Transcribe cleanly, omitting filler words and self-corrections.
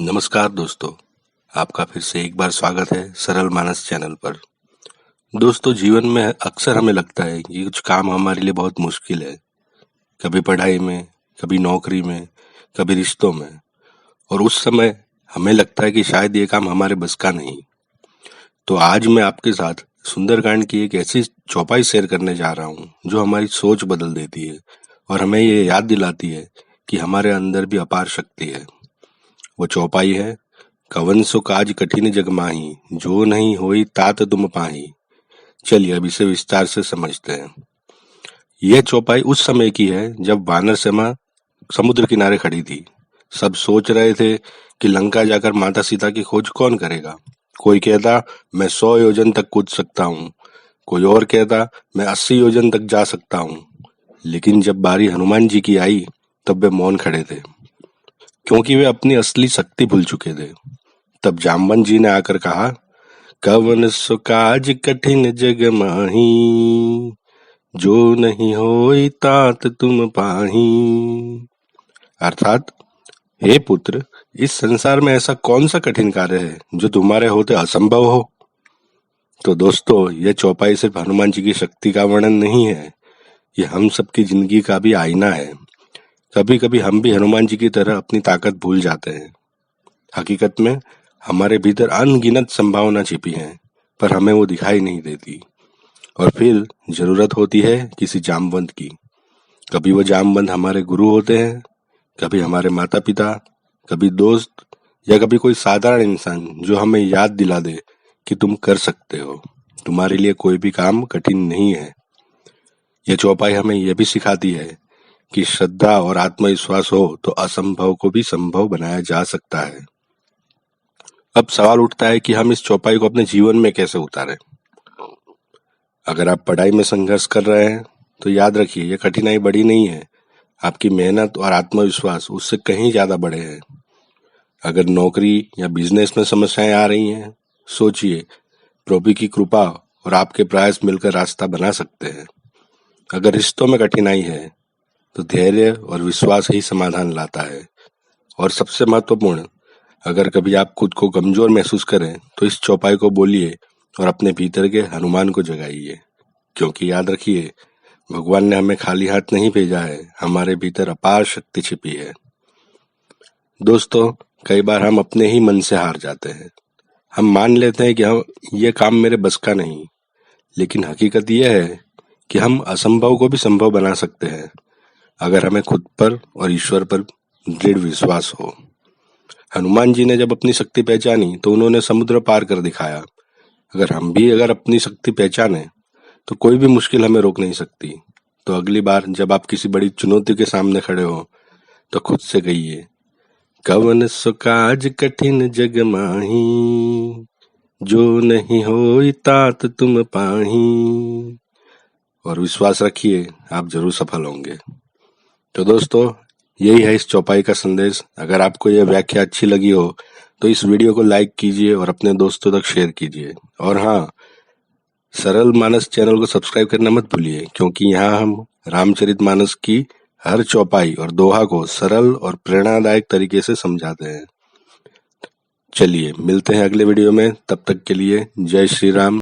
नमस्कार दोस्तों, आपका फिर से एक बार स्वागत है सरल मानस चैनल पर। दोस्तों, जीवन में अक्सर हमें लगता है कि कुछ काम हमारे लिए बहुत मुश्किल है, कभी पढ़ाई में, कभी नौकरी में, कभी रिश्तों में, और उस समय हमें लगता है कि शायद ये काम हमारे बस का नहीं। तो आज मैं आपके साथ सुंदरकांड की एक ऐसी चौपाई शेयर करने जा रहा हूँ जो हमारी सोच बदल देती है और हमें ये याद दिलाती है कि हमारे अंदर भी अपार शक्ति है। वो चौपाई है, कवन सो काज कठिन जग माही, जो नहीं होई तात तुम पाही। चलिए अब इसे विस्तार से समझते हैं। यह चौपाई उस समय की है जब वानर सेना समुद्र किनारे खड़ी थी। सब सोच रहे थे कि लंका जाकर माता सीता की खोज कौन करेगा। कोई कहता मैं 100 योजन तक कूद सकता हूँ, कोई और कहता मैं 80 योजन तक जा सकता हूँ। लेकिन जब बारी हनुमान जी की आई तब वे मौन खड़े थे, क्योंकि वे अपनी असली शक्ति भूल चुके थे। तब जामवंत जी ने आकर कहा, कवन सो काज कठिन जग माही, जो नहीं होई तात तुम पाही। अर्थात, हे पुत्र, इस संसार में ऐसा कौन सा कठिन कार्य है जो तुम्हारे होते असंभव हो। तो दोस्तों, यह चौपाई सिर्फ हनुमान जी की शक्ति का वर्णन नहीं है, यह हम सबकी जिंदगी का भी आईना है। कभी कभी हम भी हनुमान जी की तरह अपनी ताकत भूल जाते हैं। हकीकत में हमारे भीतर अनगिनत संभावना छिपी है, पर हमें वो दिखाई नहीं देती। और फिर जरूरत होती है किसी जामवंत की। कभी वो जामवंत हमारे गुरु होते हैं, कभी हमारे माता पिता, कभी दोस्त, या कभी कोई साधारण इंसान जो हमें याद दिला दे कि तुम कर सकते हो, तुम्हारे लिए कोई भी काम कठिन नहीं है। यह चौपाई हमें यह भी सिखाती है कि श्रद्धा और आत्मविश्वास हो तो असंभव को भी संभव बनाया जा सकता है। अब सवाल उठता है कि हम इस चौपाई को अपने जीवन में कैसे उतारें। अगर आप पढ़ाई में संघर्ष कर रहे हैं तो याद रखिए, यह कठिनाई बड़ी नहीं है, आपकी मेहनत और आत्मविश्वास उससे कहीं ज्यादा बड़े हैं। अगर नौकरी या बिजनेस में समस्याएं आ रही हैं, सोचिए, प्रभु की कृपा और आपके प्रयास मिलकर रास्ता बना सकते हैं। अगर रिश्तों में कठिनाई है तो धैर्य और विश्वास ही समाधान लाता है। और सबसे महत्वपूर्ण, अगर कभी आप खुद को कमजोर महसूस करें तो इस चौपाई को बोलिए और अपने भीतर के हनुमान को जगाइए, क्योंकि याद रखिए, भगवान ने हमें खाली हाथ नहीं भेजा है, हमारे भीतर अपार शक्ति छिपी है। दोस्तों, कई बार हम अपने ही मन से हार जाते हैं। हम मान लेते हैं कि ये काम मेरे बस का नहीं, लेकिन हकीकत यह है कि हम असंभव को भी संभव बना सकते हैं, अगर हमें खुद पर और ईश्वर पर दृढ़ विश्वास हो। हनुमान जी ने जब अपनी शक्ति पहचानी तो उन्होंने समुद्र पार कर दिखाया। अगर अपनी शक्ति पहचाने तो कोई भी मुश्किल हमें रोक नहीं सकती। तो अगली बार जब आप किसी बड़ी चुनौती के सामने खड़े हो तो खुद से कहिए, कवन सो काज कठिन जग माही, जो नहीं होई तात तुम पाही। और विश्वास रखिए, आप जरूर सफल होंगे। तो दोस्तों, यही है इस चौपाई का संदेश। अगर आपको यह व्याख्या अच्छी लगी हो तो इस वीडियो को लाइक कीजिए और अपने दोस्तों तक शेयर कीजिए। और हाँ, सरल मानस चैनल को सब्सक्राइब करना मत भूलिए, क्योंकि यहाँ हम रामचरितमानस की हर चौपाई और दोहा को सरल और प्रेरणादायक तरीके से समझाते हैं। चलिए मिलते हैं अगले वीडियो में, तब तक के लिए जय श्री राम।